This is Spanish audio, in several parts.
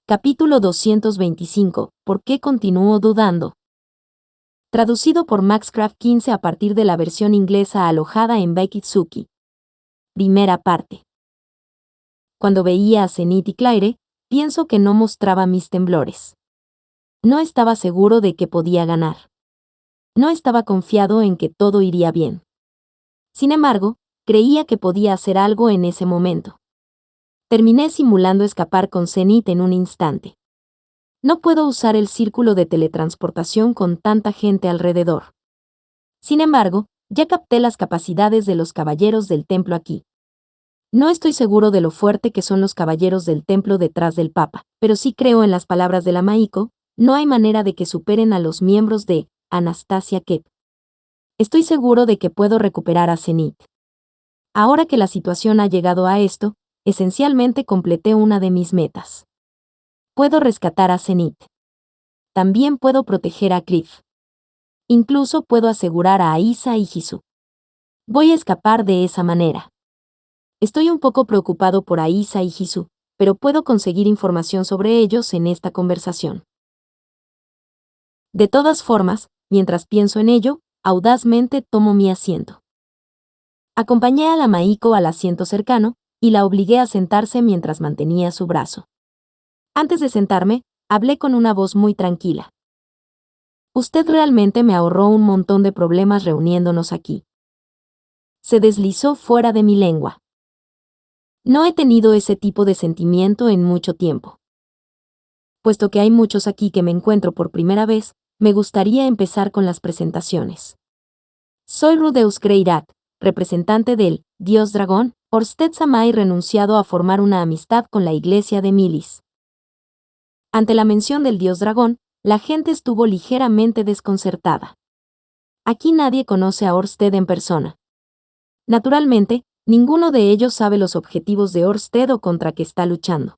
Capítulo 225. ¿Por qué continúo dudando? Traducido por Maxcraft 15 a partir de la versión inglesa alojada en Baikitsuki. Primera parte. Cuando veía a Zenith y Claire, pienso que no mostraba mis temblores. No estaba seguro de que podía ganar. No estaba confiado en que todo iría bien. Sin embargo, creía que podía hacer algo en ese momento. Terminé simulando escapar con Zenith en un instante. No puedo usar el círculo de teletransportación con tanta gente alrededor. Sin embargo, ya capté las capacidades de los caballeros del templo aquí. No estoy seguro de lo fuerte que son los caballeros del templo detrás del Papa, pero sí creo en las palabras de la Maiko, no hay manera de que superen a los miembros de Anastasia Kep. Estoy seguro de que puedo recuperar a Zenith. Ahora que la situación ha llegado a esto, esencialmente completé una de mis metas. Puedo rescatar a Zenith. También puedo proteger a Cliff. Incluso puedo asegurar a Aisa y Hisu. Voy a escapar de esa manera. Estoy un poco preocupado por Aisa y Hisu, pero puedo conseguir información sobre ellos en esta conversación. De todas formas, mientras pienso en ello, audazmente tomo mi asiento. Acompañé a la Maiko al asiento cercano y la obligué a sentarse mientras mantenía su brazo. Antes de sentarme, hablé con una voz muy tranquila. Usted realmente me ahorró un montón de problemas reuniéndonos aquí. Se deslizó fuera de mi lengua. No he tenido ese tipo de sentimiento en mucho tiempo. Puesto que hay muchos aquí que me encuentro por primera vez, me gustaría empezar con las presentaciones. Soy Rudeus Greirat, representante del Dios Dragón. Orsted Samai renunciado a formar una amistad con la iglesia de Milis. Ante la mención del Dios Dragón, la gente estuvo ligeramente desconcertada. Aquí nadie conoce a Orsted en persona. Naturalmente, ninguno de ellos sabe los objetivos de Orsted o contra qué está luchando.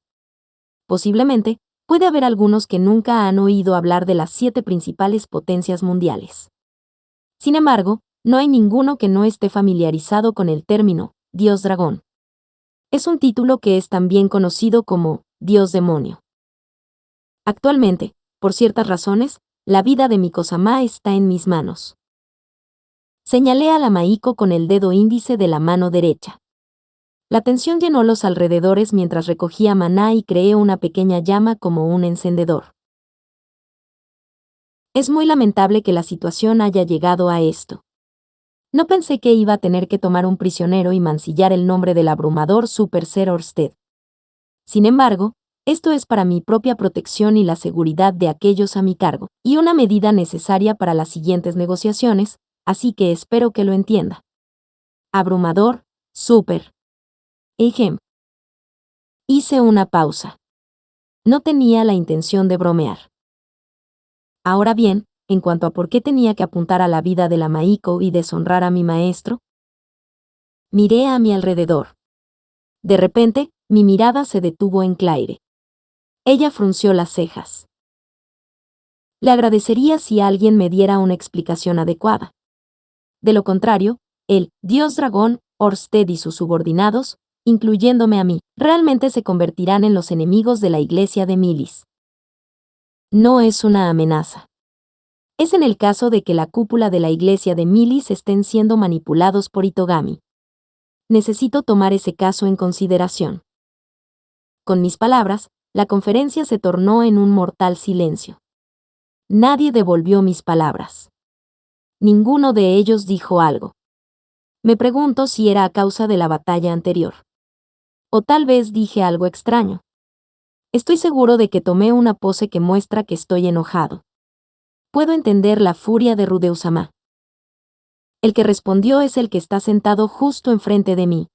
Posiblemente, puede haber algunos que nunca han oído hablar de las 7 principales potencias mundiales. Sin embargo, no hay ninguno que no esté familiarizado con el término Dios Dragón. Es un título que es también conocido como Dios Demonio. Actualmente, por ciertas razones, la vida de Miko-sama está en mis manos. Señalé a la Maiko con el dedo índice de la mano derecha. La tensión llenó los alrededores mientras recogía maná y creé una pequeña llama como un encendedor. Es muy lamentable que la situación haya llegado a esto. No pensé que iba a tener que tomar un prisionero y mancillar el nombre del abrumador Super Ser Orsted. Sin embargo, esto es para mi propia protección y la seguridad de aquellos a mi cargo, y una medida necesaria para las siguientes negociaciones, así que espero que lo entienda. Abrumador, Super. Ejem. Hice una pausa. No tenía la intención de bromear. Ahora bien, en cuanto a por qué tenía que apuntar a la vida de la Maiko y deshonrar a mi maestro, miré a mi alrededor. De repente, mi mirada se detuvo en Claire. Ella frunció las cejas. Le agradecería si alguien me diera una explicación adecuada. De lo contrario, el Dios Dragón, Orsted y sus subordinados, incluyéndome a mí, realmente se convertirán en los enemigos de la iglesia de Milis. No es una amenaza. Es en el caso de que la cúpula de la iglesia de Milis estén siendo manipulados por Itogami. Necesito tomar ese caso en consideración. Con mis palabras, la conferencia se tornó en un mortal silencio. Nadie devolvió mis palabras. Ninguno de ellos dijo algo. Me pregunto si era a causa de la batalla anterior. O tal vez dije algo extraño. Estoy seguro de que tomé una pose que muestra que estoy enojado. Puedo entender la furia de Rudeus-sama. El que respondió es el que está sentado justo enfrente de mí.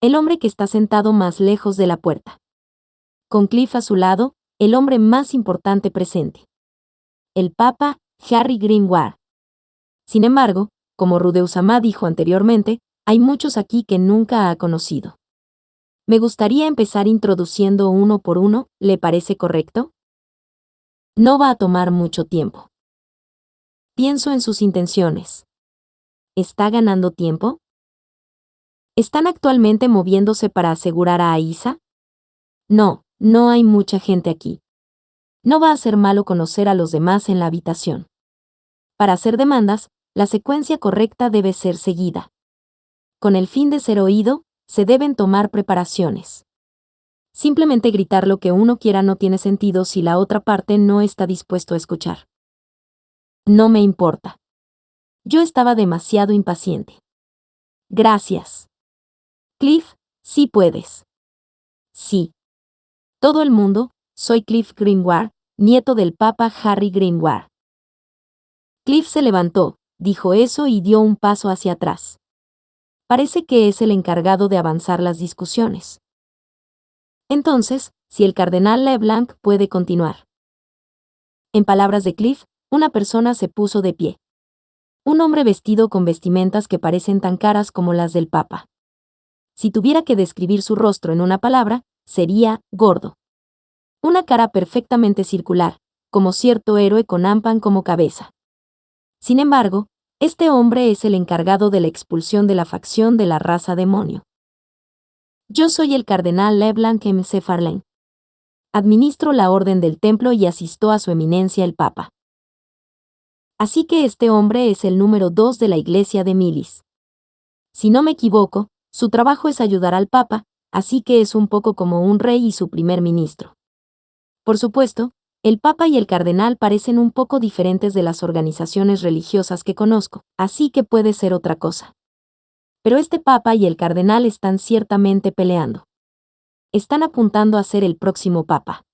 El hombre que está sentado más lejos de la puerta. Con Cliff a su lado, el hombre más importante presente. El Papa, Harry Greenwald. Sin embargo, como Rudeus-sama dijo anteriormente, hay muchos aquí que nunca ha conocido. Me gustaría empezar introduciendo uno por uno, ¿le parece correcto? No va a tomar mucho tiempo. Pienso en sus intenciones. ¿Está ganando tiempo? ¿Están actualmente moviéndose para asegurar a Aisa? No, no hay mucha gente aquí. No va a ser malo conocer a los demás en la habitación. Para hacer demandas, la secuencia correcta debe ser seguida. Con el fin de ser oído, se deben tomar preparaciones. Simplemente gritar lo que uno quiera no tiene sentido si la otra parte no está dispuesto a escuchar. No me importa. Yo estaba demasiado impaciente. Gracias. Cliff, sí puedes. Sí. Todo el mundo, soy Cliff Greenwald, nieto del Papa Harry Greenwald. Cliff se levantó, dijo eso y dio un paso hacia atrás. Parece que es el encargado de avanzar las discusiones. Entonces, si el cardenal LeBlanc puede continuar. En palabras de Cliff, una persona se puso de pie. Un hombre vestido con vestimentas que parecen tan caras como las del Papa. Si tuviera que describir su rostro en una palabra, sería gordo. Una cara perfectamente circular, como cierto héroe con Ampan como cabeza. Sin embargo, este hombre es el encargado de la expulsión de la facción de la raza demonio. Yo soy el cardenal LeBlanc McFarlane. Administro la orden del templo y asisto a su eminencia el Papa. Así que este hombre es el número 2 de la iglesia de Milis. Si no me equivoco, su trabajo es ayudar al Papa, así que es un poco como un rey y su primer ministro. Por supuesto, el Papa y el cardenal parecen un poco diferentes de las organizaciones religiosas que conozco, así que puede ser otra cosa. Pero este Papa y el cardenal están ciertamente peleando. Están apuntando a ser el próximo Papa.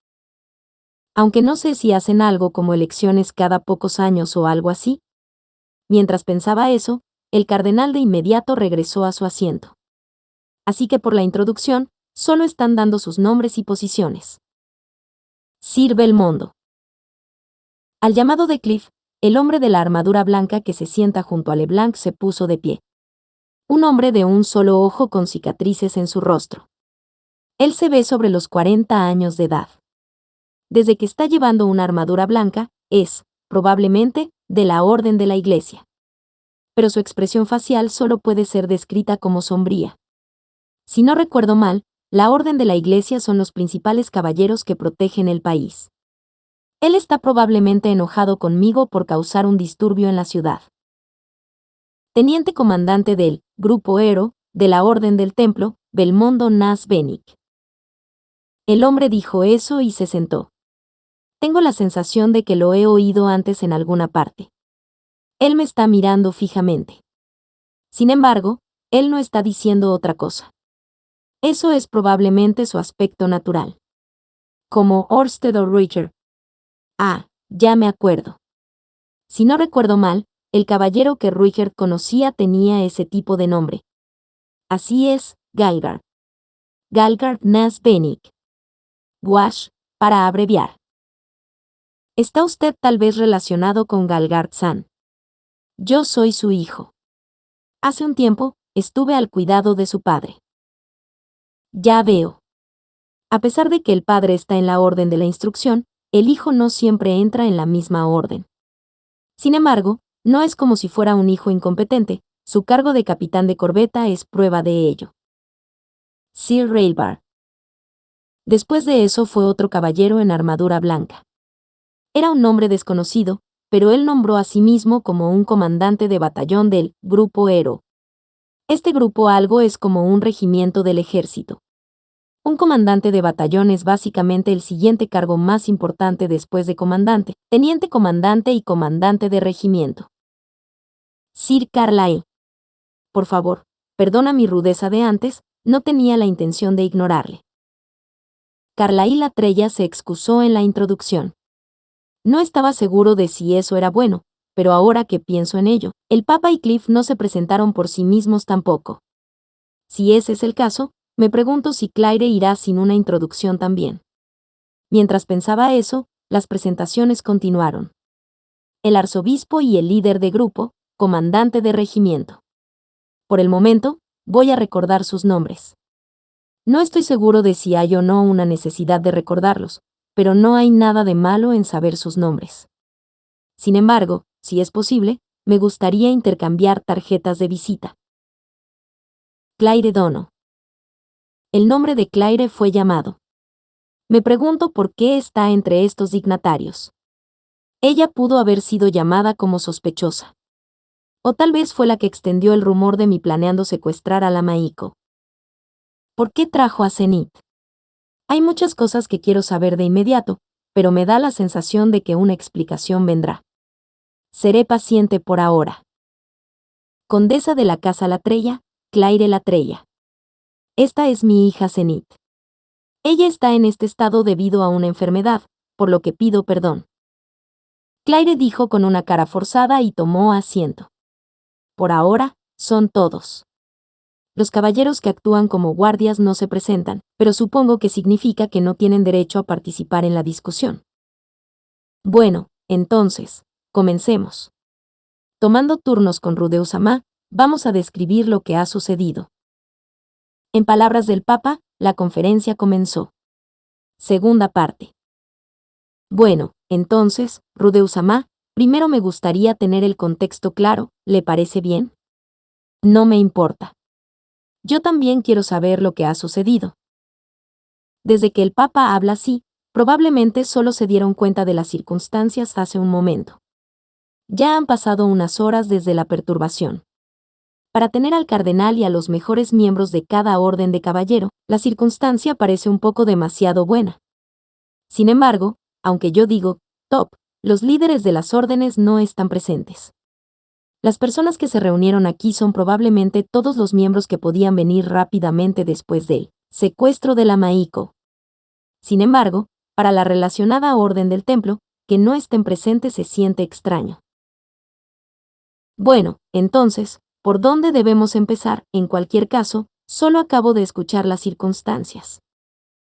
Aunque no sé si hacen algo como elecciones cada pocos años o algo así. Mientras pensaba eso, el cardenal de inmediato regresó a su asiento. Así que por la introducción, solo están dando sus nombres y posiciones. Sir Belmondo. Al llamado de Cliff, el hombre de la armadura blanca que se sienta junto a LeBlanc se puso de pie. Un hombre de un solo ojo con cicatrices en su rostro. Él se ve sobre los 40 años de edad. Desde que está llevando una armadura blanca, es, probablemente, de la orden de la iglesia. Pero su expresión facial solo puede ser descrita como sombría. Si no recuerdo mal, la orden de la iglesia son los principales caballeros que protegen el país. Él está probablemente enojado conmigo por causar un disturbio en la ciudad. Teniente comandante del Grupo Hero, de la Orden del Templo, Belmondo Nas Benic. El hombre dijo eso y se sentó. Tengo la sensación de que lo he oído antes en alguna parte. Él me está mirando fijamente. Sin embargo, él no está diciendo otra cosa. Eso es probablemente su aspecto natural. Como Ørsted o Richard. Ah, ya me acuerdo. Si no recuerdo mal, el caballero que Ruijerd conocía tenía ese tipo de nombre. Así es, Galgard. Galgard Nas Benic. Wash, para abreviar. ¿Está usted tal vez relacionado con Galgard San? Yo soy su hijo. Hace un tiempo, estuve al cuidado de su padre. Ya veo. A pesar de que el padre está en la orden de la instrucción, el hijo no siempre entra en la misma orden. Sin embargo, no es como si fuera un hijo incompetente, su cargo de capitán de corbeta es prueba de ello. Sir Railbar. Después de eso fue otro caballero en armadura blanca. Era un nombre desconocido, pero él nombró a sí mismo como un comandante de batallón del Grupo Hero. Este grupo algo es como un regimiento del ejército. Un comandante de batallón es básicamente el siguiente cargo más importante después de comandante, teniente comandante y comandante de regimiento. Sir Carlyle. Por favor, perdona mi rudeza de antes, no tenía la intención de ignorarle. Carlyle Atrella se excusó en la introducción. No estaba seguro de si eso era bueno, pero ahora que pienso en ello, el Papa y Cliff no se presentaron por sí mismos tampoco. Si ese es el caso, me pregunto si Claire irá sin una introducción también. Mientras pensaba eso, las presentaciones continuaron. El arzobispo y el líder de grupo, comandante de regimiento. Por el momento, voy a recordar sus nombres. No estoy seguro de si hay o no una necesidad de recordarlos, pero no hay nada de malo en saber sus nombres. Sin embargo, si es posible, me gustaría intercambiar tarjetas de visita. Claire Dono. El nombre de Claire fue llamado. Me pregunto por qué está entre estos dignatarios. Ella pudo haber sido llamada como sospechosa. O tal vez fue la que extendió el rumor de mi planeando secuestrar a la Maiko. ¿Por qué trajo a Zenith? Hay muchas cosas que quiero saber de inmediato, pero me da la sensación de que una explicación vendrá. Seré paciente por ahora. Condesa de la Casa Latrella, Claire Latrella. Esta es mi hija Zenith. Ella está en este estado debido a una enfermedad, por lo que pido perdón. Claire dijo con una cara forzada y tomó asiento. Por ahora, son todos. Los caballeros que actúan como guardias no se presentan, pero supongo que significa que no tienen derecho a participar en la discusión. Bueno, entonces, comencemos. Tomando turnos con Rudeus-sama, vamos a describir lo que ha sucedido. En palabras del Papa, la conferencia comenzó. Segunda parte. Bueno, entonces, Rudeus-sama, primero me gustaría tener el contexto claro, ¿le parece bien? No me importa. Yo también quiero saber lo que ha sucedido. Desde que el Papa habla así, probablemente solo se dieron cuenta de las circunstancias hace un momento. Ya han pasado unas horas desde la perturbación. Para tener al cardenal y a los mejores miembros de cada orden de caballero, la circunstancia parece un poco demasiado buena. Sin embargo, aunque yo digo, top, los líderes de las órdenes no están presentes. Las personas que se reunieron aquí son probablemente todos los miembros que podían venir rápidamente después del secuestro de la Maiko. Sin embargo, para la relacionada orden del templo, que no estén presentes se siente extraño. Bueno, entonces, ¿por dónde debemos empezar? En cualquier caso, solo acabo de escuchar las circunstancias.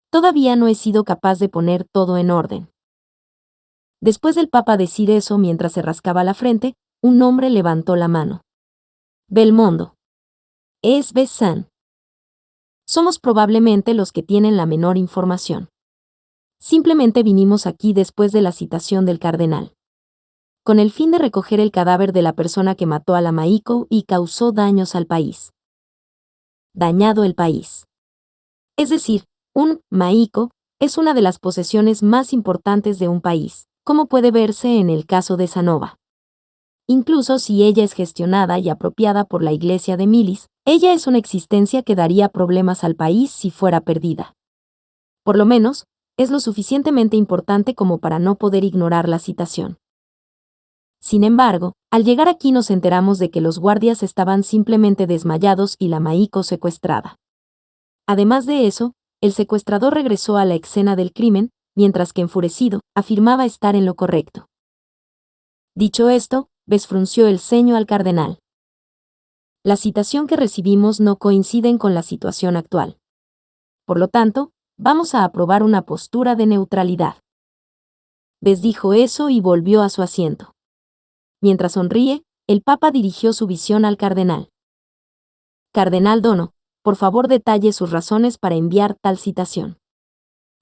Todavía no he sido capaz de poner todo en orden. Después del Papa decir eso mientras se rascaba la frente, un hombre levantó la mano. Belmondo. Es Bessan. Somos probablemente los que tienen la menor información. Simplemente vinimos aquí después de la citación del cardenal, con el fin de recoger el cadáver de la persona que mató a la Maiko y causó daños al país. Dañado el país. Es decir, un Maiko es una de las posesiones más importantes de un país, como puede verse en el caso de Sanova. Incluso si ella es gestionada y apropiada por la iglesia de Milis, ella es una existencia que daría problemas al país si fuera perdida. Por lo menos, es lo suficientemente importante como para no poder ignorar la citación. Sin embargo, al llegar aquí nos enteramos de que los guardias estaban simplemente desmayados y la Maiko secuestrada. Además de eso, el secuestrador regresó a la escena del crimen, mientras que enfurecido, afirmaba estar en lo correcto. Dicho esto, Bess frunció el ceño al cardenal. La citación que recibimos no coinciden con la situación actual. Por lo tanto, vamos a aprobar una postura de neutralidad. Bess dijo eso y volvió a su asiento. Mientras sonríe, el Papa dirigió su visión al cardenal. Cardenal Dono, por favor detalle sus razones para enviar tal citación.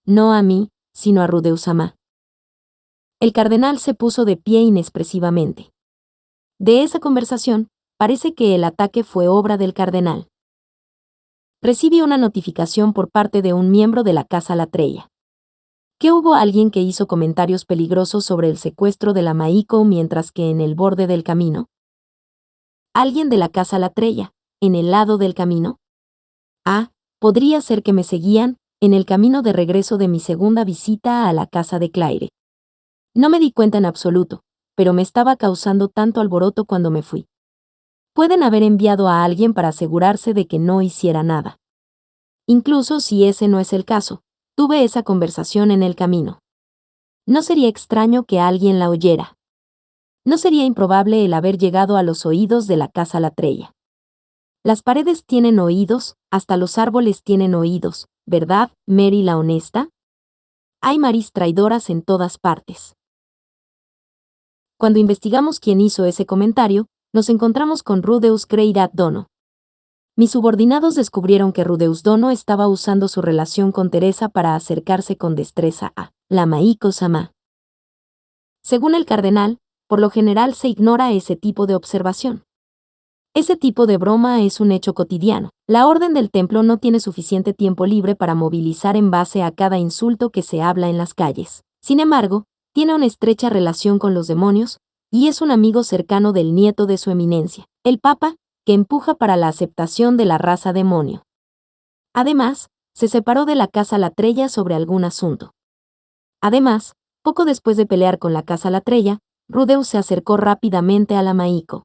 No a mí, sino a Rudeus-sama. El cardenal se puso de pie inexpresivamente. De esa conversación, parece que el ataque fue obra del cardenal. Recibí una notificación por parte de un miembro de la Casa Latrella. Que hubo alguien que hizo comentarios peligrosos sobre el secuestro de la Maiko mientras que en el borde del camino. ¿Alguien de la Casa Latrella, en el lado del camino? Ah, podría ser que me seguían, en el camino de regreso de mi segunda visita a la casa de Claire. No me di cuenta en absoluto, pero me estaba causando tanto alboroto cuando me fui. Pueden haber enviado a alguien para asegurarse de que no hiciera nada. Incluso si ese no es el caso, tuve esa conversación en el camino. No sería extraño que alguien la oyera. No sería improbable el haber llegado a los oídos de la Casa Latrella. Las paredes tienen oídos, hasta los árboles tienen oídos, ¿verdad, Mary la honesta? Hay Marys traidoras en todas partes. Cuando investigamos quién hizo ese comentario, nos encontramos con Rudeus Greirat Dono. Mis subordinados descubrieron que Rudeus Dono estaba usando su relación con Teresa para acercarse con destreza a la Maiko-sama. Según el cardenal, por lo general se ignora ese tipo de observación. Ese tipo de broma es un hecho cotidiano. La Orden del Templo no tiene suficiente tiempo libre para movilizar en base a cada insulto que se habla en las calles. Sin embargo, tiene una estrecha relación con los demonios, y es un amigo cercano del nieto de su eminencia, el Papa, que empuja para la aceptación de la raza demonio. Además, se separó de la Casa Latrella sobre algún asunto. Además, poco después de pelear con la Casa Latrella, Rudeus se acercó rápidamente a la Maiko.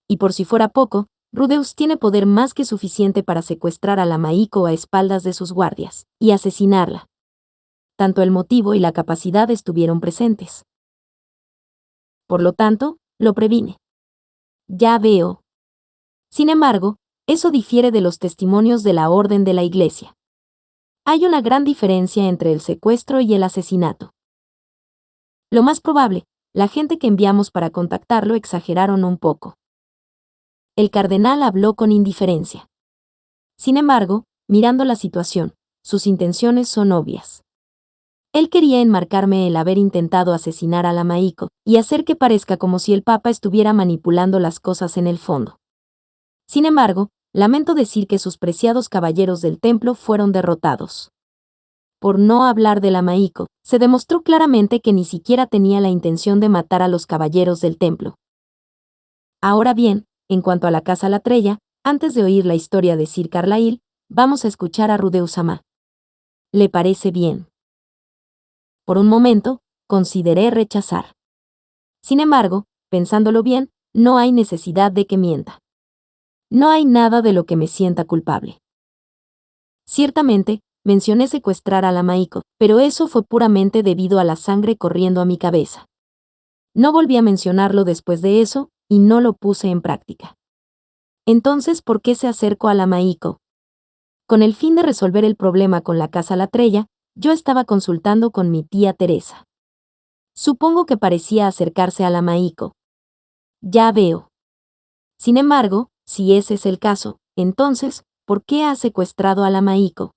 Y por si fuera poco, Rudeus tiene poder más que suficiente para secuestrar a la Maiko a espaldas de sus guardias y asesinarla. Tanto el motivo y la capacidad estuvieron presentes. Por lo tanto, lo previne. Ya veo. Sin embargo, eso difiere de los testimonios de la Orden de la Iglesia. Hay una gran diferencia entre el secuestro y el asesinato. Lo más probable, la gente que enviamos para contactarlo exageraron un poco. El cardenal habló con indiferencia. Sin embargo, mirando la situación, sus intenciones son obvias. Él quería enmarcarme el haber intentado asesinar a la Maiko y hacer que parezca como si el Papa estuviera manipulando las cosas en el fondo. Sin embargo, lamento decir que sus preciados caballeros del templo fueron derrotados. Por no hablar de la Maiko, se demostró claramente que ni siquiera tenía la intención de matar a los caballeros del templo. Ahora bien, en cuanto a la Casa Latrella, antes de oír la historia de Sir Carlyle, vamos a escuchar a Rudeus-ama. ¿Le parece bien? Por un momento, consideré rechazar. Sin embargo, pensándolo bien, no hay necesidad de que mienta. No hay nada de lo que me sienta culpable. Ciertamente, mencioné secuestrar a la Maiko, pero eso fue puramente debido a la sangre corriendo a mi cabeza. No volví a mencionarlo después de eso, y no lo puse en práctica. Entonces, ¿por qué se acercó a la Maiko? Con el fin de resolver el problema con la Casa Latrella, yo estaba consultando con mi tía Teresa. Supongo que parecía acercarse a la Maiko. Ya veo. Sin embargo, si ese es el caso, entonces, ¿por qué ha secuestrado a la Maiko?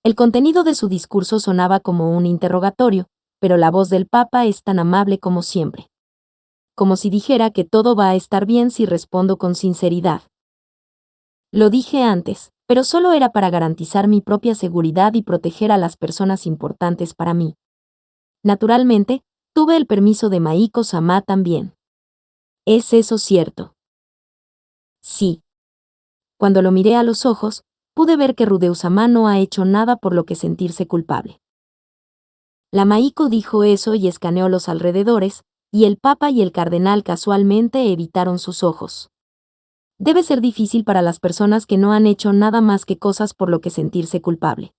El contenido de su discurso sonaba como un interrogatorio, pero la voz del Papa es tan amable como siempre. Como si dijera que todo va a estar bien si respondo con sinceridad. Lo dije antes, pero solo era para garantizar mi propia seguridad y proteger a las personas importantes para mí. Naturalmente, tuve el permiso de Maiko-sama también. ¿Es eso cierto? Sí. Cuando lo miré a los ojos, pude ver que Rudeus-sama no ha hecho nada por lo que sentirse culpable. La Maiko dijo eso y escaneó los alrededores, y el Papa y el cardenal casualmente evitaron sus ojos. Debe ser difícil para las personas que no han hecho nada más que cosas por lo que sentirse culpable.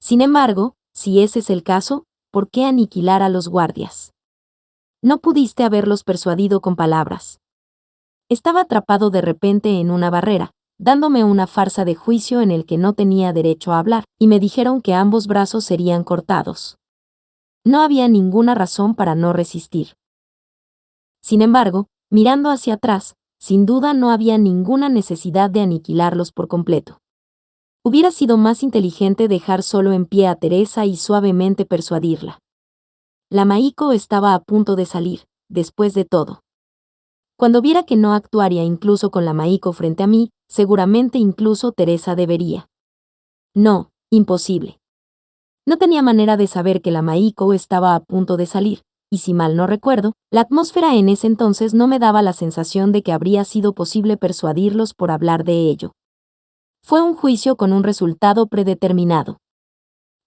Sin embargo, si ese es el caso, ¿por qué aniquilar a los guardias? No pudiste haberlos persuadido con palabras. Estaba atrapado de repente en una barrera, dándome una farsa de juicio en el que no tenía derecho a hablar, y me dijeron que ambos brazos serían cortados. No había ninguna razón para no resistir. Sin embargo, mirando hacia atrás, sin duda no había ninguna necesidad de aniquilarlos por completo. Hubiera sido más inteligente dejar solo en pie a Teresa y suavemente persuadirla. La Maiko estaba a punto de salir, después de todo. Cuando viera que no actuaría incluso con la Maiko frente a mí, seguramente incluso Teresa debería. No, imposible. No tenía manera de saber que la Maiko estaba a punto de salir, y si mal no recuerdo, la atmósfera en ese entonces no me daba la sensación de que habría sido posible persuadirlos por hablar de ello. Fue un juicio con un resultado predeterminado.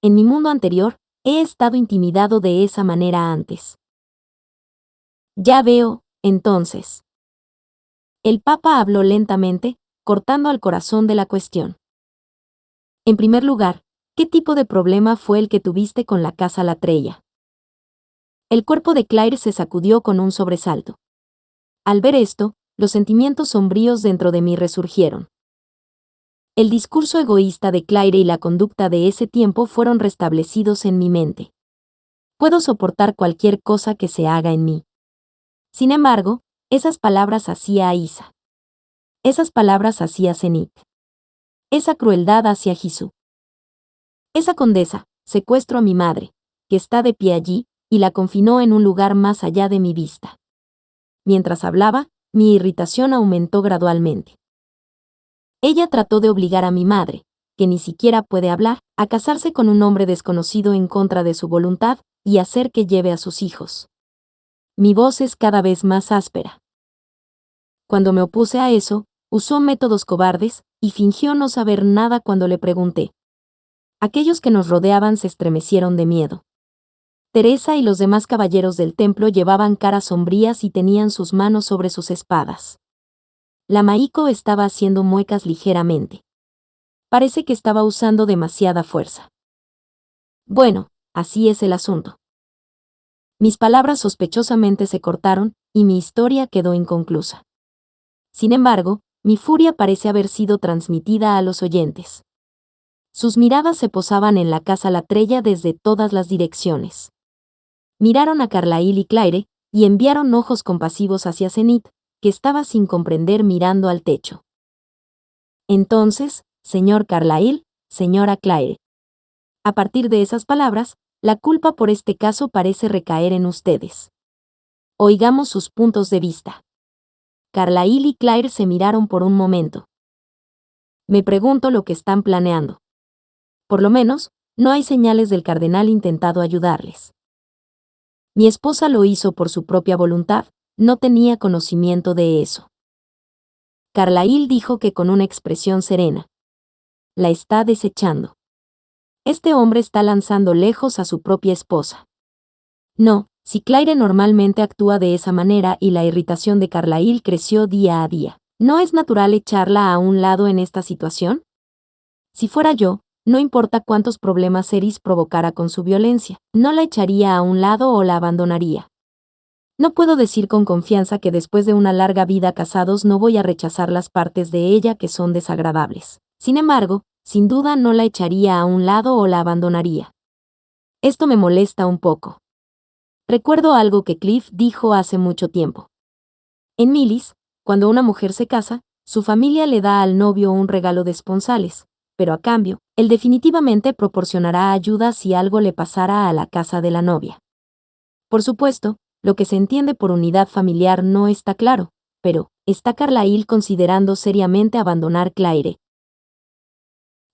En mi mundo anterior, he estado intimidado de esa manera antes. Ya veo, entonces. El Papa habló lentamente, cortando al corazón de la cuestión. En primer lugar, ¿qué tipo de problema fue el que tuviste con la Casa Latrella? El cuerpo de Claire se sacudió con un sobresalto. Al ver esto, los sentimientos sombríos dentro de mí resurgieron. El discurso egoísta de Claire y la conducta de ese tiempo fueron restablecidos en mi mente. Puedo soportar cualquier cosa que se haga en mí. Sin embargo, esas palabras hacía a Isa. Esas palabras hacía Zenith. Esa crueldad hacia Jisoo. Esa condesa secuestró a mi madre, que está de pie allí, y la confinó en un lugar más allá de mi vista. Mientras hablaba, mi irritación aumentó gradualmente. Ella trató de obligar a mi madre, que ni siquiera puede hablar, a casarse con un hombre desconocido en contra de su voluntad y hacer que lleve a sus hijos. Mi voz es cada vez más áspera. Cuando me opuse a eso, usó métodos cobardes y fingió no saber nada cuando le pregunté. Aquellos que nos rodeaban se estremecieron de miedo. Teresa y los demás caballeros del templo llevaban caras sombrías y tenían sus manos sobre sus espadas. La Maiko estaba haciendo muecas ligeramente. Parece que estaba usando demasiada fuerza. Bueno, así es el asunto. Mis palabras sospechosamente se cortaron, y mi historia quedó inconclusa. Sin embargo, mi furia parece haber sido transmitida a los oyentes. Sus miradas se posaban en la casa Latrella desde todas las direcciones. Miraron a Carlyle y Claire, y enviaron ojos compasivos hacia Zenith, que estaba sin comprender mirando al techo. Entonces, señor Carlyle, señora Claire. A partir de esas palabras, la culpa por este caso parece recaer en ustedes. Oigamos sus puntos de vista. Carlyle y Claire se miraron por un momento. Me pregunto lo que están planeando. Por lo menos, no hay señales del cardenal intentado ayudarles. Mi esposa lo hizo por su propia voluntad, no tenía conocimiento de eso. Carlyle dijo que con una expresión serena. La está desechando. Este hombre está lanzando lejos a su propia esposa. No, si Claire normalmente actúa de esa manera y la irritación de Carlyle creció día a día, ¿no es natural echarla a un lado en esta situación? Si fuera yo, no importa cuántos problemas Eris provocara con su violencia, no la echaría a un lado o la abandonaría. No puedo decir con confianza que después de una larga vida casados no voy a rechazar las partes de ella que son desagradables. Sin embargo, sin duda no la echaría a un lado o la abandonaría. Esto me molesta un poco. Recuerdo algo que Cliff dijo hace mucho tiempo. En Millis, cuando una mujer se casa, su familia le da al novio un regalo de esponsales, pero a cambio, él definitivamente proporcionará ayuda si algo le pasara a la casa de la novia. Por supuesto, lo que se entiende por unidad familiar no está claro, pero, ¿está Carlyle considerando seriamente abandonar Claire?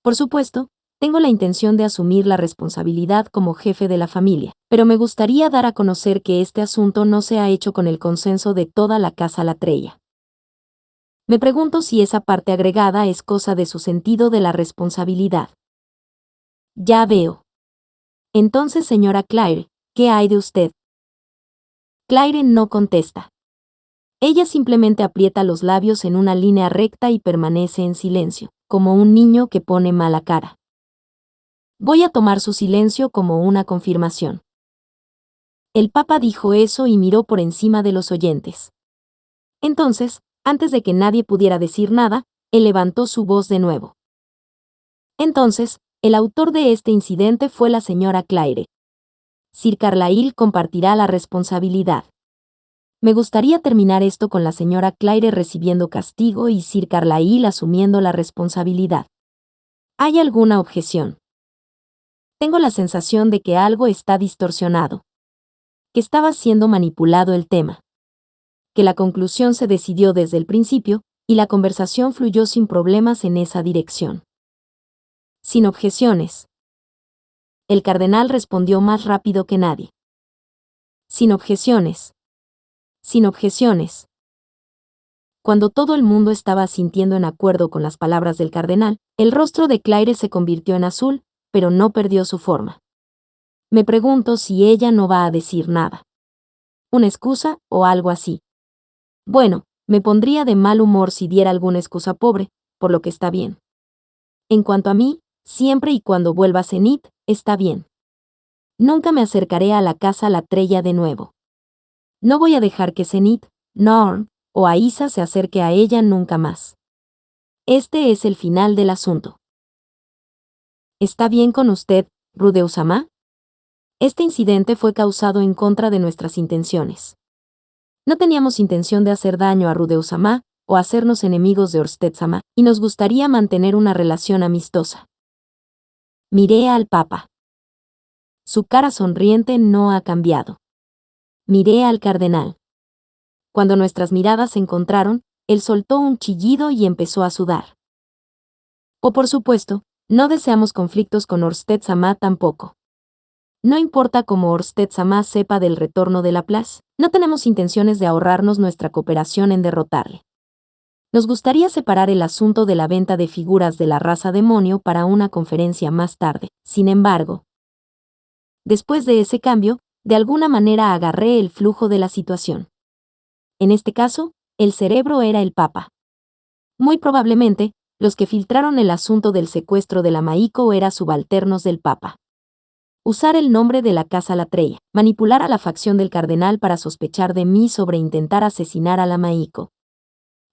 Por supuesto, tengo la intención de asumir la responsabilidad como jefe de la familia, pero me gustaría dar a conocer que este asunto no se ha hecho con el consenso de toda la casa Latrella. Me pregunto si esa parte agregada es cosa de su sentido de la responsabilidad. Ya veo. Entonces, señora Claire, ¿qué hay de usted? Claire no contesta. Ella simplemente aprieta los labios en una línea recta y permanece en silencio, como un niño que pone mala cara. Voy a tomar su silencio como una confirmación. El Papa dijo eso y miró por encima de los oyentes. Entonces, antes de que nadie pudiera decir nada, él levantó su voz de nuevo. Entonces, el autor de este incidente fue la señora Claire. Sir Carlyle compartirá la responsabilidad. Me gustaría terminar esto con la señora Claire recibiendo castigo y Sir Carlyle asumiendo la responsabilidad. ¿Hay alguna objeción? Tengo la sensación de que algo está distorsionado. Que estaba siendo manipulado el tema. Que la conclusión se decidió desde el principio, y la conversación fluyó sin problemas en esa dirección. Sin objeciones. El cardenal respondió más rápido que nadie. Sin objeciones. Sin objeciones. Cuando todo el mundo estaba asintiendo en acuerdo con las palabras del cardenal, el rostro de Claire se convirtió en azul, pero no perdió su forma. Me pregunto si ella no va a decir nada. ¿Una excusa o algo así? Bueno, me pondría de mal humor si diera alguna excusa pobre, por lo que está bien. En cuanto a mí, siempre y cuando vuelva a Zenith, está bien. Nunca me acercaré a la casa Latrella de nuevo. No voy a dejar que Zenith, Norn o Aisa se acerque a ella nunca más. Este es el final del asunto. ¿Está bien con usted, Rudeus-sama? Este incidente fue causado en contra de nuestras intenciones. No teníamos intención de hacer daño a Rudeus-sama o hacernos enemigos de Orsted-sama, y nos gustaría mantener una relación amistosa. Miré al Papa. Su cara sonriente no ha cambiado. Miré al cardenal. Cuando nuestras miradas se encontraron, él soltó un chillido y empezó a sudar. Por supuesto, no deseamos conflictos con Orsted-sama tampoco. No importa cómo Orsted-sama sepa del retorno de Laplace, no tenemos intenciones de ahorrarnos nuestra cooperación en derrotarle. Nos gustaría separar el asunto de la venta de figuras de la raza demonio para una conferencia más tarde. Sin embargo, después de ese cambio, de alguna manera agarré el flujo de la situación. En este caso, el cerebro era el Papa. Muy probablemente, los que filtraron el asunto del secuestro de la Maiko eran subalternos del Papa. Usar el nombre de la Casa Latreia, manipular a la facción del cardenal para sospechar de mí sobre intentar asesinar a la Maiko.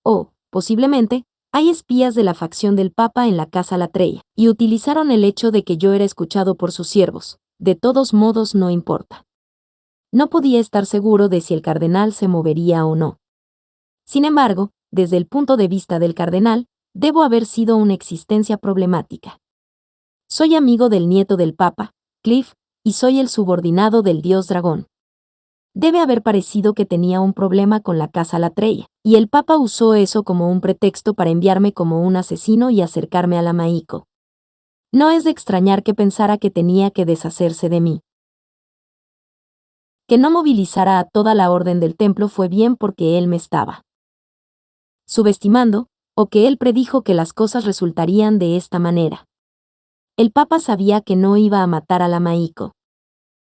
O, posiblemente, hay espías de la facción del Papa en la Casa Latreia, y utilizaron el hecho de que yo era escuchado por sus siervos. De todos modos, no importa. No podía estar seguro de si el cardenal se movería o no. Sin embargo, desde el punto de vista del cardenal, debo haber sido una existencia problemática. Soy amigo del nieto del Papa, Cliff, y soy el subordinado del dios dragón. Debe haber parecido que tenía un problema con la Casa Latreia, y el Papa usó eso como un pretexto para enviarme como un asesino y acercarme a la Maiko. No es de extrañar que pensara que tenía que deshacerse de mí. Que no movilizara a toda la orden del templo fue bien porque él me estaba subestimando, o que él predijo que las cosas resultarían de esta manera. El Papa sabía que no iba a matar a la Maiko.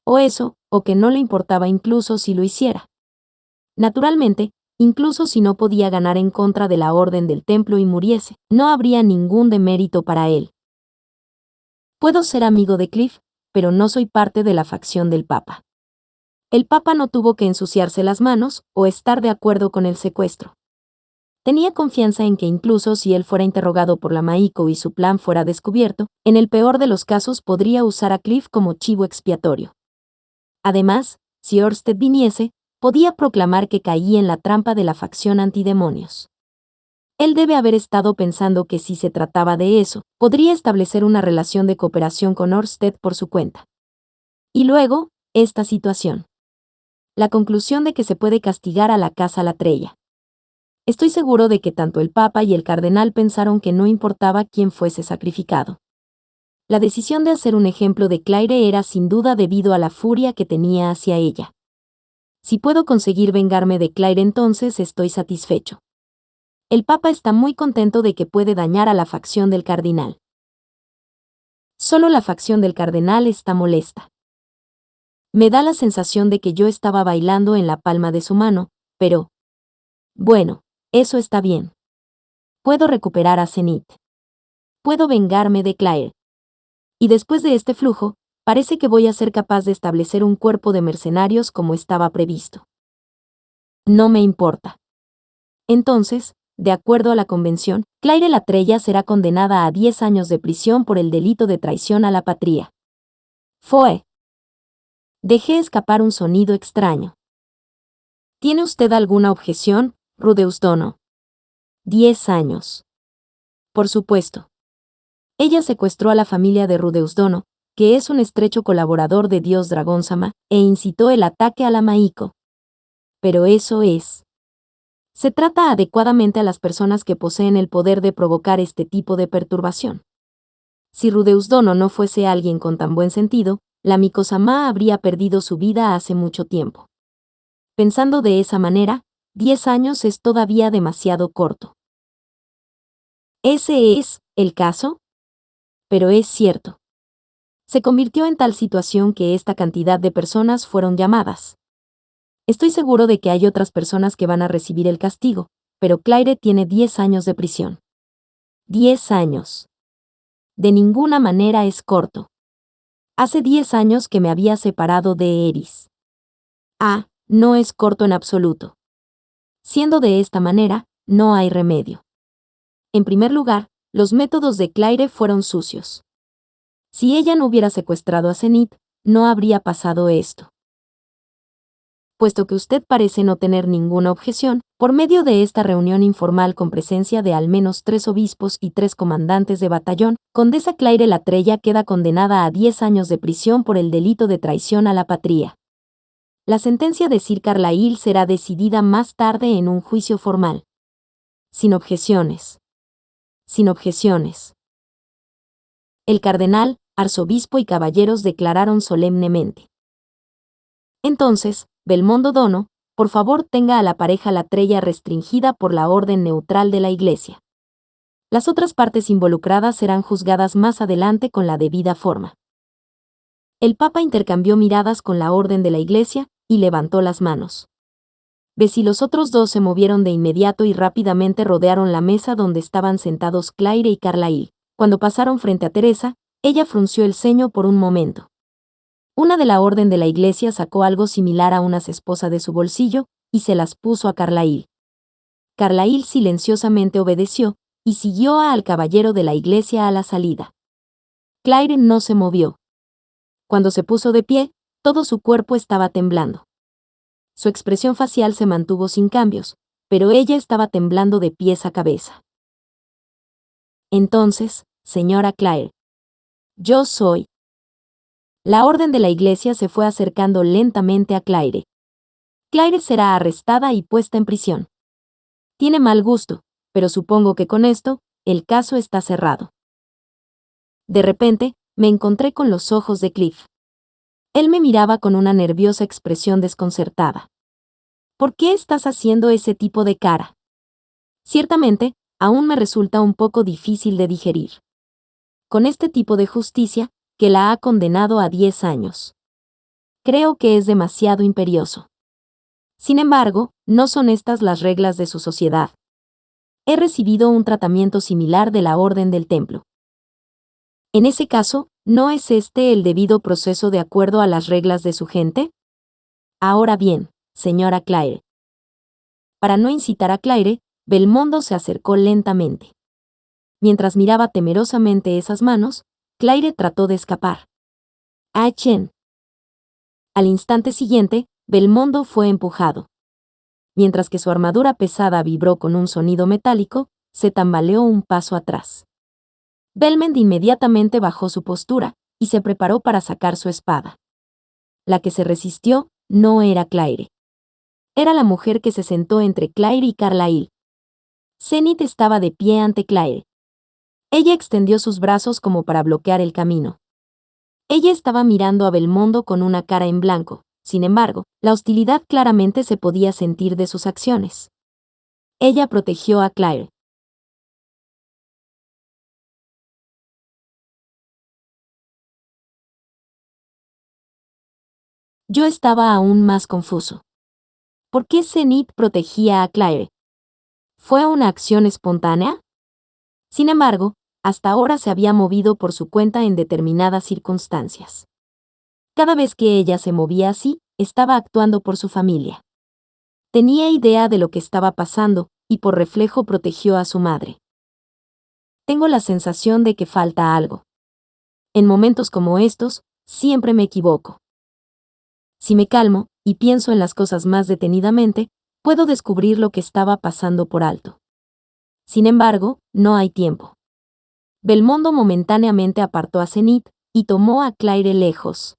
O eso, o que no le importaba incluso si lo hiciera. Naturalmente, incluso si no podía ganar en contra de la orden del templo y muriese, no habría ningún demérito para él. Puedo ser amigo de Cliff, pero no soy parte de la facción del Papa. El Papa no tuvo que ensuciarse las manos o estar de acuerdo con el secuestro. Tenía confianza en que incluso si él fuera interrogado por la Maiko y su plan fuera descubierto, en el peor de los casos podría usar a Cliff como chivo expiatorio. Además, si Orsted viniese, podía proclamar que caí en la trampa de la facción antidemonios. Él debe haber estado pensando que si se trataba de eso, podría establecer una relación de cooperación con Orsted por su cuenta. Y luego, esta situación. La conclusión de que se puede castigar a la Casa Latreia. Estoy seguro de que tanto el Papa y el cardenal pensaron que no importaba quién fuese sacrificado. La decisión de hacer un ejemplo de Claire era sin duda debido a la furia que tenía hacia ella. Si puedo conseguir vengarme de Claire, entonces estoy satisfecho. El Papa está muy contento de que puede dañar a la facción del cardenal. Solo la facción del cardenal está molesta. Me da la sensación de que yo estaba bailando en la palma de su mano, pero... bueno, eso está bien. Puedo recuperar a Zenith. Puedo vengarme de Claire. Y después de este flujo, parece que voy a ser capaz de establecer un cuerpo de mercenarios como estaba previsto. No me importa. Entonces, de acuerdo a la convención, Claire Latreia será condenada a 10 años de prisión por el delito de traición a la patria. Fue. Dejé escapar un sonido extraño. ¿Tiene usted alguna objeción, Rudeusdono? 10 años. Por supuesto. Ella secuestró a la familia de Rudeusdono, que es un estrecho colaborador de Dios Dragón-sama, e incitó el ataque a la Maiko. Pero eso es. Se trata adecuadamente a las personas que poseen el poder de provocar este tipo de perturbación. Si Rudeusdono no fuese alguien con tan buen sentido, la Miko-sama habría perdido su vida hace mucho tiempo. Pensando de esa manera, 10 años es todavía demasiado corto. ¿Ese es el caso? Pero es cierto. Se convirtió en tal situación que esta cantidad de personas fueron llamadas. Estoy seguro de que hay otras personas que van a recibir el castigo, pero Claire tiene 10 años de prisión. 10 años. De ninguna manera es corto. Hace 10 años que me había separado de Eris. Ah, no es corto en absoluto. Siendo de esta manera, no hay remedio. En primer lugar, los métodos de Claire fueron sucios. Si ella no hubiera secuestrado a Zenith, no habría pasado esto. Puesto que usted parece no tener ninguna objeción, por medio de esta reunión informal con presencia de al menos 3 obispos y 3 comandantes de batallón, Condesa Claire Latreia queda condenada a 10 años de prisión por el delito de traición a la patria. La sentencia de Sir Carlyle será decidida más tarde en un juicio formal. Sin objeciones. Sin objeciones. El cardenal, arzobispo y caballeros declararon solemnemente. Entonces, Belmondo Dono, por favor tenga a la pareja la trella restringida por la orden neutral de la Iglesia. Las otras partes involucradas serán juzgadas más adelante con la debida forma. El Papa intercambió miradas con la orden de la Iglesia y levantó las manos. Bess y los otros dos se movieron de inmediato y rápidamente rodearon la mesa donde estaban sentados Claire y Carlyle. Cuando pasaron frente a Teresa, ella frunció el ceño por un momento. Una de la orden de la Iglesia sacó algo similar a unas esposas de su bolsillo y se las puso a Carlyle. Carlyle silenciosamente obedeció y siguió al caballero de la Iglesia a la salida. Claire no se movió. Cuando se puso de pie, todo su cuerpo estaba temblando. Su expresión facial se mantuvo sin cambios, pero ella estaba temblando de pies a cabeza. Entonces, señora Claire, yo soy. La orden de la Iglesia se fue acercando lentamente a Claire. Claire será arrestada y puesta en prisión. Tiene mal gusto, pero supongo que con esto, el caso está cerrado. De repente, me encontré con los ojos de Cliff. Él me miraba con una nerviosa expresión desconcertada. ¿Por qué estás haciendo ese tipo de cara? Ciertamente, aún me resulta un poco difícil de digerir. Con este tipo de justicia, que la ha condenado a 10 años. Creo que es demasiado imperioso. Sin embargo, no son estas las reglas de su sociedad. He recibido un tratamiento similar de la Orden del Templo. En ese caso, ¿no es este el debido proceso de acuerdo a las reglas de su gente? Ahora bien, señora Claire. Para no incitar a Claire, Belmondo se acercó lentamente. Mientras miraba temerosamente esas manos, Claire trató de escapar. ¡Achén! Al instante siguiente, Belmondo fue empujado. Mientras que su armadura pesada vibró con un sonido metálico, se tambaleó un paso atrás. Belmond inmediatamente bajó su postura y se preparó para sacar su espada. La que se resistió no era Claire. Era la mujer que se sentó entre Claire y Carlyle. Zenith estaba de pie ante Claire. Ella extendió sus brazos como para bloquear el camino. Ella estaba mirando a Belmondo con una cara en blanco. Sin embargo, la hostilidad claramente se podía sentir de sus acciones. Ella protegió a Claire. Yo estaba aún más confuso. ¿Por qué Zenith protegía a Claire? ¿Fue una acción espontánea? Sin embargo, hasta ahora se había movido por su cuenta en determinadas circunstancias. Cada vez que ella se movía así, estaba actuando por su familia. Tenía idea de lo que estaba pasando, y por reflejo protegió a su madre. Tengo la sensación de que falta algo. En momentos como estos, siempre me equivoco. Si me calmo, y pienso en las cosas más detenidamente, puedo descubrir lo que estaba pasando por alto. Sin embargo, no hay tiempo. Belmondo momentáneamente apartó a Zenith, y tomó a Claire lejos.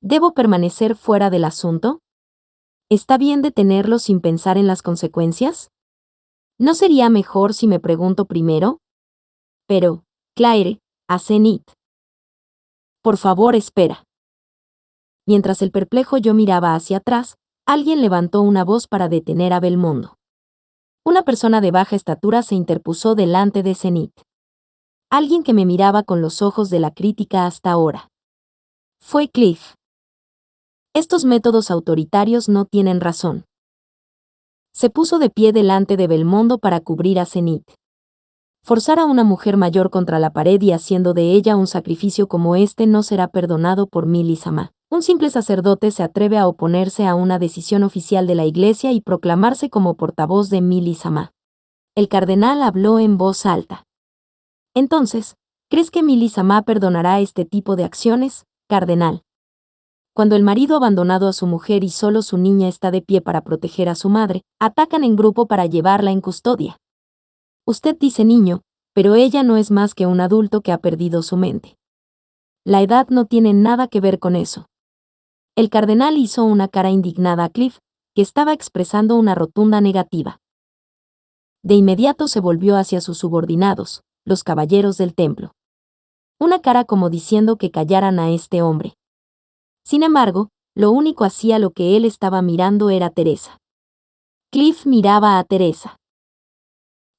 ¿Debo permanecer fuera del asunto? ¿Está bien detenerlo sin pensar en las consecuencias? ¿No sería mejor si me pregunto primero? Pero, Claire, a Zenith. Por favor, espera. Mientras el perplejo yo miraba hacia atrás, alguien levantó una voz para detener a Belmondo. Una persona de baja estatura se interpuso delante de Zenith. Alguien que me miraba con los ojos de la crítica hasta ahora. Fue Cliff. Estos métodos autoritarios no tienen razón. Se puso de pie delante de Belmondo para cubrir a Zenith. Forzar a una mujer mayor contra la pared y haciendo de ella un sacrificio como este no será perdonado por Milly Sama. Un simple sacerdote se atreve a oponerse a una decisión oficial de la Iglesia y proclamarse como portavoz de Milly Sama. El cardenal habló en voz alta. Entonces, ¿crees que Milly Sama perdonará este tipo de acciones, cardenal? Cuando el marido ha abandonado a su mujer y solo su niña está de pie para proteger a su madre, atacan en grupo para llevarla en custodia. Usted dice niño, pero ella no es más que un adulto que ha perdido su mente. La edad no tiene nada que ver con eso. El cardenal hizo una cara indignada a Cliff, que estaba expresando una rotunda negativa. De inmediato se volvió hacia sus subordinados, los caballeros del templo. Una cara como diciendo que callaran a este hombre. Sin embargo, lo único hacia lo que él estaba mirando era Teresa. Cliff miraba a Teresa.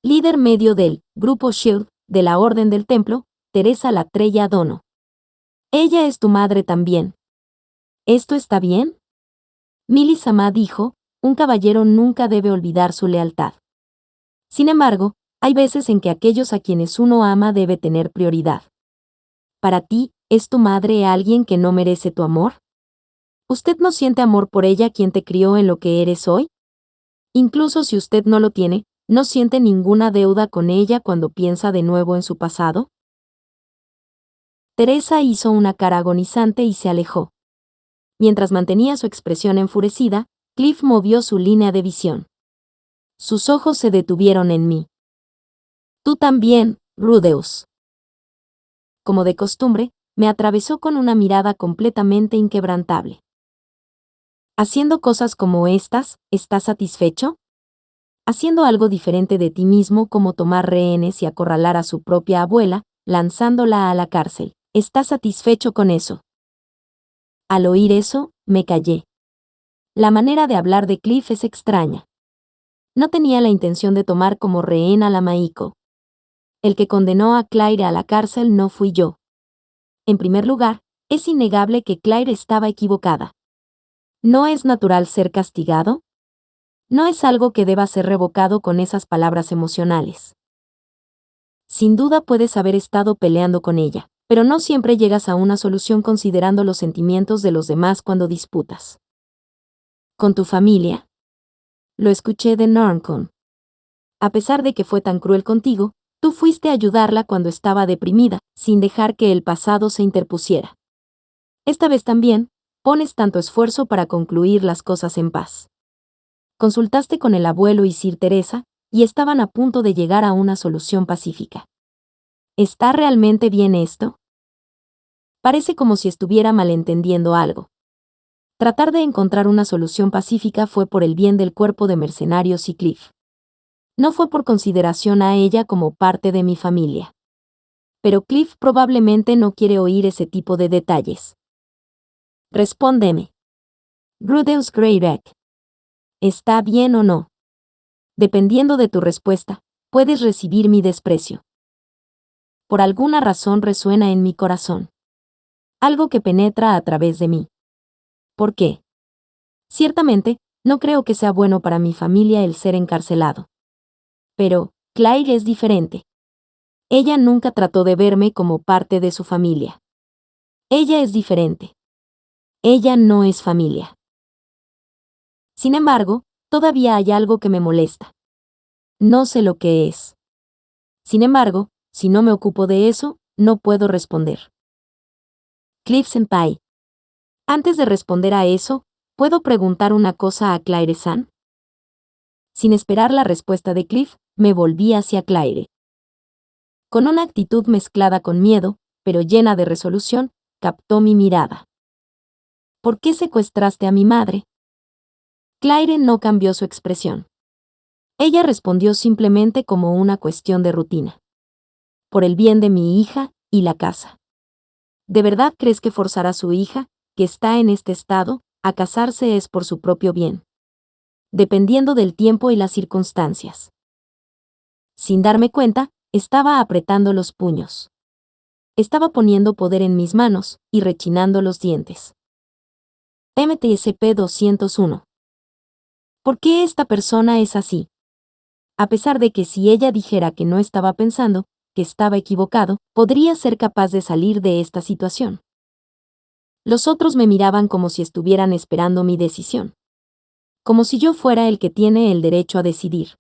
Líder medio del Grupo Shield, de la Orden del Templo, Teresa Latreya Dono. Ella es tu madre también. ¿Esto está bien? Mili Sama dijo, un caballero nunca debe olvidar su lealtad. Sin embargo, hay veces en que aquellos a quienes uno ama debe tener prioridad. Para ti, ¿es tu madre alguien que no merece tu amor? ¿Usted no siente amor por ella quien te crió en lo que eres hoy? Incluso si usted no lo tiene, ¿no siente ninguna deuda con ella cuando piensa de nuevo en su pasado? Teresa hizo una cara agonizante y se alejó. Mientras mantenía su expresión enfurecida, Cliff movió su línea de visión. Sus ojos se detuvieron en mí. Tú también, Rudeus. Como de costumbre, me atravesó con una mirada completamente inquebrantable. Haciendo cosas como estas, ¿estás satisfecho? Haciendo algo diferente de ti mismo como tomar rehenes y acorralar a su propia abuela, lanzándola a la cárcel. ¿Estás satisfecho con eso? Al oír eso, me callé. La manera de hablar de Cliff es extraña. No tenía la intención de tomar como rehén a la Maiko. El que condenó a Claire a la cárcel no fui yo. En primer lugar, es innegable que Claire estaba equivocada. ¿No es natural ser castigado? No es algo que deba ser revocado con esas palabras emocionales. Sin duda puedes haber estado peleando con ella, pero no siempre llegas a una solución considerando los sentimientos de los demás cuando disputas. ¿Con tu familia? Lo escuché de Norncon. A pesar de que fue tan cruel contigo, tú fuiste a ayudarla cuando estaba deprimida, sin dejar que el pasado se interpusiera. Esta vez también, pones tanto esfuerzo para concluir las cosas en paz. Consultaste con el abuelo y Sir Teresa, y estaban a punto de llegar a una solución pacífica. ¿Está realmente bien esto? Parece como si estuviera malentendiendo algo. Tratar de encontrar una solución pacífica fue por el bien del cuerpo de mercenarios y Cliff. No fue por consideración a ella como parte de mi familia. Pero Cliff probablemente no quiere oír ese tipo de detalles. Respóndeme. Rudeus Greyback. ¿Está bien o no? Dependiendo de tu respuesta, puedes recibir mi desprecio. Por alguna razón resuena en mi corazón. Algo que penetra a través de mí. ¿Por qué? Ciertamente, no creo que sea bueno para mi familia el ser encarcelado. Pero, Claire es diferente. Ella nunca trató de verme como parte de su familia. Ella es diferente. Ella no es familia. Sin embargo, todavía hay algo que me molesta. No sé lo que es. Sin embargo, si no me ocupo de eso, no puedo responder. Cliff Senpai. Antes de responder a eso, ¿puedo preguntar una cosa a Claire-san? Sin esperar la respuesta de Cliff, me volví hacia Claire. Con una actitud mezclada con miedo, pero llena de resolución, captó mi mirada. ¿Por qué secuestraste a mi madre? Claire no cambió su expresión. Ella respondió simplemente como una cuestión de rutina. Por el bien de mi hija y la casa. ¿De verdad crees que forzar a su hija, que está en este estado, a casarse es por su propio bien? Dependiendo del tiempo y las circunstancias. Sin darme cuenta, estaba apretando los puños. Estaba poniendo poder en mis manos y rechinando los dientes. MTSP 201. ¿Por qué esta persona es así? A pesar de que si ella dijera que no estaba pensando, que estaba equivocado, podría ser capaz de salir de esta situación. Los otros me miraban como si estuvieran esperando mi decisión. Como si yo fuera el que tiene el derecho a decidir.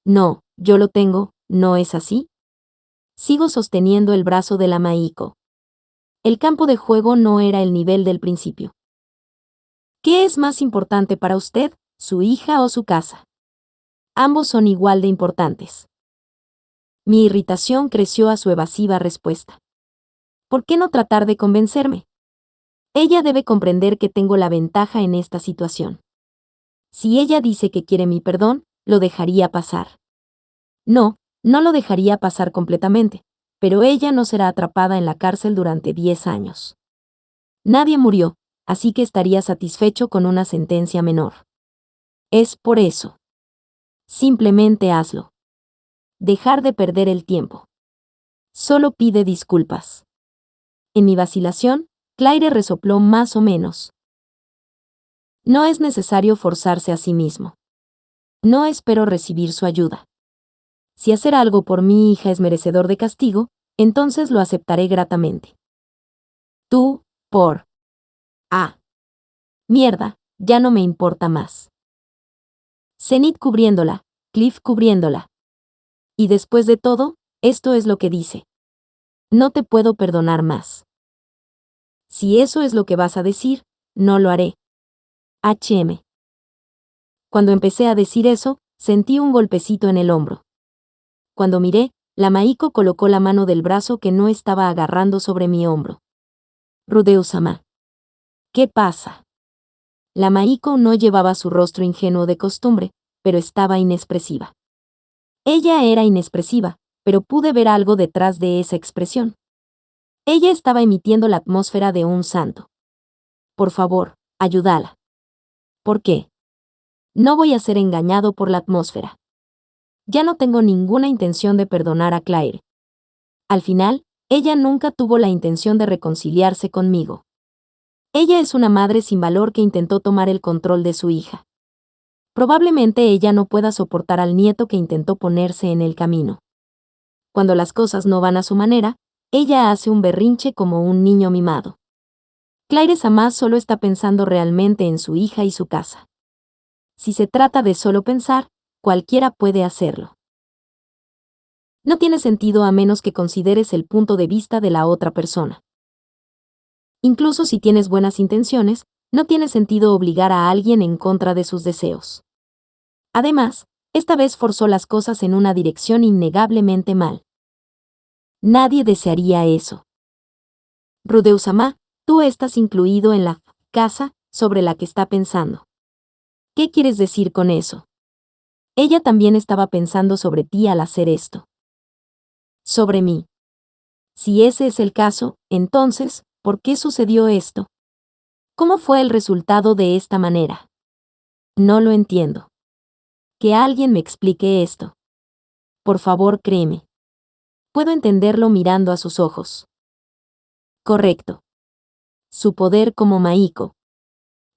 No, yo lo tengo, ¿no es así? Sigo sosteniendo el brazo de la Maiko. El campo de juego no era el nivel del principio. ¿Qué es más importante para usted, su hija o su casa? Ambos son igual de importantes. Mi irritación creció a su evasiva respuesta. ¿Por qué no tratar de convencerme? Ella debe comprender que tengo la ventaja en esta situación. Si ella dice que quiere mi perdón, lo dejaría pasar. No, no lo dejaría pasar completamente, pero ella no será atrapada en la cárcel durante 10 años. Nadie murió, así que estaría satisfecho con una sentencia menor. Es por eso. Simplemente hazlo. Dejar de perder el tiempo. Solo pide disculpas. En mi vacilación, Claire resopló más o menos. No es necesario forzarse a sí mismo. No espero recibir su ayuda. Si hacer algo por mi hija es merecedor de castigo, entonces lo aceptaré gratamente. Tú, por... Ah. Mierda, ya no me importa más. Zenith cubriéndola, Cliff cubriéndola. Y después de todo, esto es lo que dice. No te puedo perdonar más. Si eso es lo que vas a decir, no lo haré. HM. Cuando empecé a decir eso, sentí un golpecito en el hombro. Cuando miré, la Maiko colocó la mano del brazo que no estaba agarrando sobre mi hombro. Rudeu-sama. ¿Qué pasa? La Maiko no llevaba su rostro ingenuo de costumbre, pero estaba inexpresiva. Ella era inexpresiva, pero pude ver algo detrás de esa expresión. Ella estaba emitiendo la atmósfera de un santo. Por favor, ayúdala. ¿Por qué? No voy a ser engañado por la atmósfera. Ya no tengo ninguna intención de perdonar a Claire. Al final, ella nunca tuvo la intención de reconciliarse conmigo. Ella es una madre sin valor que intentó tomar el control de su hija. Probablemente ella no pueda soportar al nieto que intentó ponerse en el camino. Cuando las cosas no van a su manera, ella hace un berrinche como un niño mimado. Claire-sama solo está pensando realmente en su hija y su casa. Si se trata de solo pensar, cualquiera puede hacerlo. No tiene sentido a menos que consideres el punto de vista de la otra persona. Incluso si tienes buenas intenciones, no tiene sentido obligar a alguien en contra de sus deseos. Además, esta vez forzó las cosas en una dirección innegablemente mal. Nadie desearía eso. Rudeu-sama, tú estás incluido en la casa sobre la que está pensando. ¿Qué quieres decir con eso? Ella también estaba pensando sobre ti al hacer esto. Sobre mí. Si ese es el caso, entonces, ¿por qué sucedió esto? ¿Cómo fue el resultado de esta manera? No lo entiendo. Que alguien me explique esto. Por favor, créeme. Puedo entenderlo mirando a sus ojos. Correcto. Su poder como Maiko.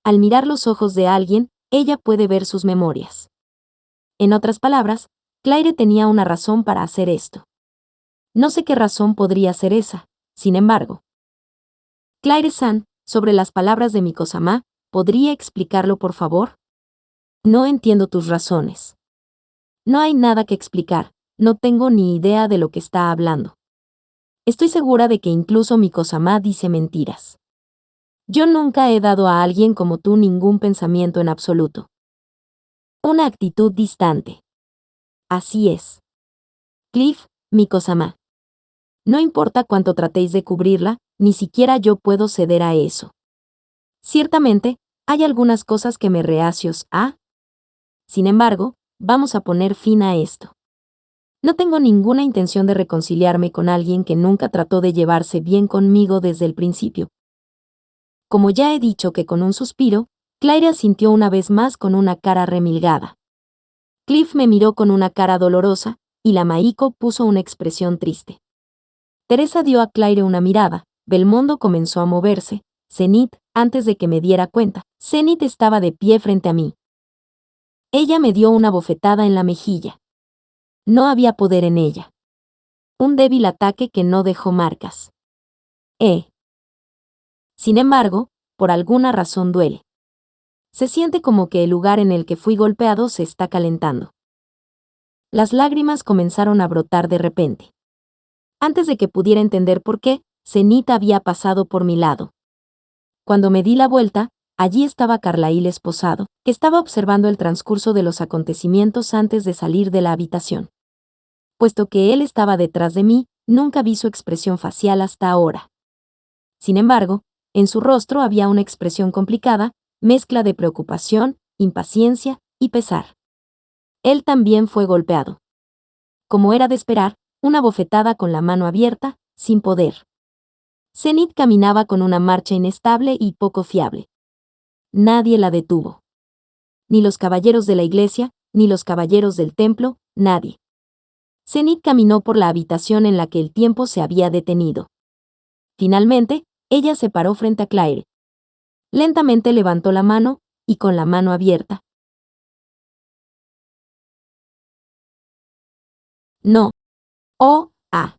Al mirar los ojos de alguien, ella puede ver sus memorias. En otras palabras, Claire tenía una razón para hacer esto. No sé qué razón podría ser esa, sin embargo. Claire-san, sobre las palabras de Miko-sama, ¿podría explicarlo por favor? No entiendo tus razones. No hay nada que explicar, no tengo ni idea de lo que está hablando. Estoy segura de que incluso Miko-sama dice mentiras. Yo nunca he dado a alguien como tú ningún pensamiento en absoluto. Una actitud distante. Así es. Cliff, Miko-sama. No importa cuánto tratéis de cubrirla, ni siquiera yo puedo ceder a eso. Ciertamente, hay algunas cosas que me reacios a. Sin embargo, vamos a poner fin a esto. No tengo ninguna intención de reconciliarme con alguien que nunca trató de llevarse bien conmigo desde el principio. Como ya he dicho que con un suspiro, Claire asintió una vez más con una cara remilgada. Cliff me miró con una cara dolorosa, y la Maiko puso una expresión triste. Teresa dio a Claire una mirada, Belmondo comenzó a moverse, Zenith, antes de que me diera cuenta, Zenith estaba de pie frente a mí. Ella me dio una bofetada en la mejilla. No había poder en ella. Un débil ataque que no dejó marcas. Sin embargo, por alguna razón duele. Se siente como que el lugar en el que fui golpeado se está calentando. Las lágrimas comenzaron a brotar de repente. Antes de que pudiera entender por qué, Zenith había pasado por mi lado. Cuando me di la vuelta, allí estaba Carlyle esposado, que estaba observando el transcurso de los acontecimientos antes de salir de la habitación. Puesto que él estaba detrás de mí, nunca vi su expresión facial hasta ahora. Sin embargo, En su rostro había una expresión complicada, mezcla de preocupación, impaciencia y pesar. Él también fue golpeado. Como era de esperar, una bofetada con la mano abierta, sin poder. Zenith caminaba con una marcha inestable y poco fiable. Nadie la detuvo. Ni los caballeros de la iglesia, ni los caballeros del templo, nadie. Zenith caminó por la habitación en la que el tiempo se había detenido. Finalmente, ella se paró frente a Claire. Lentamente levantó la mano, y con la mano abierta. No. Oh, ah.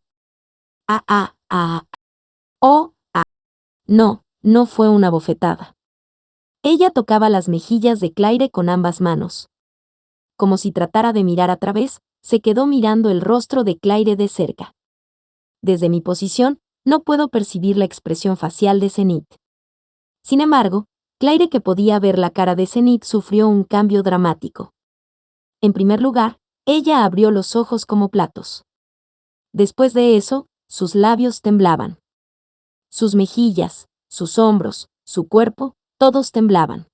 Ah, ah, ah. Oh, ah. No, no fue una bofetada. Ella tocaba las mejillas de Claire con ambas manos. Como si tratara de mirar a través, se quedó mirando el rostro de Claire de cerca. Desde mi posición, no puedo percibir la expresión facial de Zenith. Sin embargo, Claire, que podía ver la cara de Zenith, sufrió un cambio dramático. En primer lugar, ella abrió los ojos como platos. Después de eso, sus labios temblaban. Sus mejillas, sus hombros, su cuerpo, todos temblaban.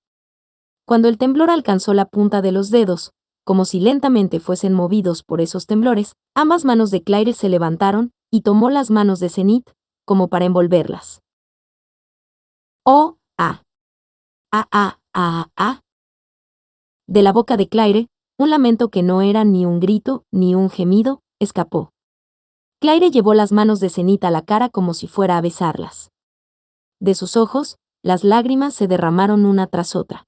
Cuando el temblor alcanzó la punta de los dedos, como si lentamente fuesen movidos por esos temblores, ambas manos de Claire se levantaron y tomó las manos de Zenith, como para envolverlas. Oh, ah. Ah, ah, ah, ah. De la boca de Claire, un lamento que no era ni un grito ni un gemido, escapó. Claire llevó las manos de Zenith a la cara como si fuera a besarlas. De sus ojos, las lágrimas se derramaron una tras otra.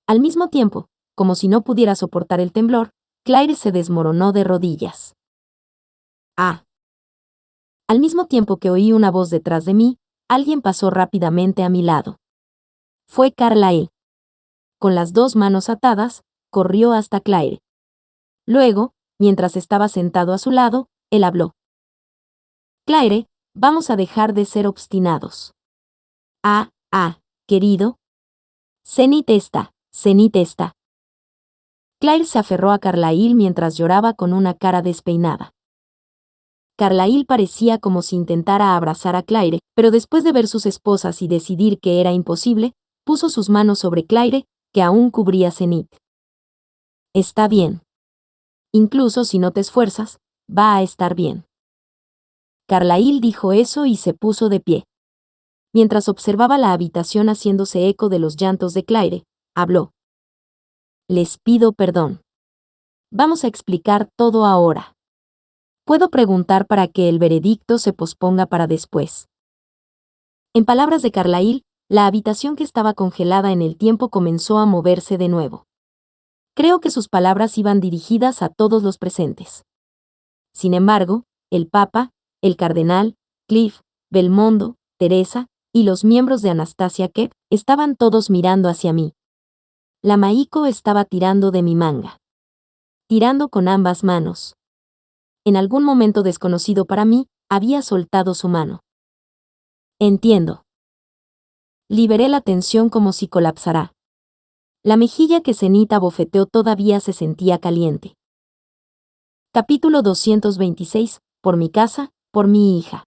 Al mismo tiempo, como si no pudiera soportar el temblor, Claire se desmoronó de rodillas. Ah. Al mismo tiempo que oí una voz detrás de mí, alguien pasó rápidamente a mi lado. Fue Carlyle. Con las dos manos atadas, corrió hasta Claire. Luego, mientras estaba sentado a su lado, él habló. Claire, vamos a dejar de ser obstinados. Ah, ah, querido. Zenith está. Claire se aferró a Carlyle mientras lloraba con una cara despeinada. Carlyle parecía como si intentara abrazar a Claire, pero después de ver sus esposas y decidir que era imposible, puso sus manos sobre Claire, que aún cubría Zenith. Está bien. Incluso si no te esfuerzas, va a estar bien. Carlyle dijo eso y se puso de pie. Mientras observaba la habitación haciéndose eco de los llantos de Claire, habló. Les pido perdón. Vamos a explicar todo ahora. Puedo preguntar para que el veredicto se posponga para después. En palabras de Carlyle, la habitación que estaba congelada en el tiempo comenzó a moverse de nuevo. Creo que sus palabras iban dirigidas a todos los presentes. Sin embargo, el Papa, el Cardenal, Cliff, Belmondo, Teresa, y los miembros de Anastasia Kepp estaban todos mirando hacia mí. La Maiko estaba tirando de mi manga. Tirando con ambas manos. En algún momento desconocido para mí, había soltado su mano. Entiendo. Liberé la tensión como si colapsara. La mejilla que Zenith abofeteó todavía se sentía caliente. Capítulo 226, por mi casa, por mi hija.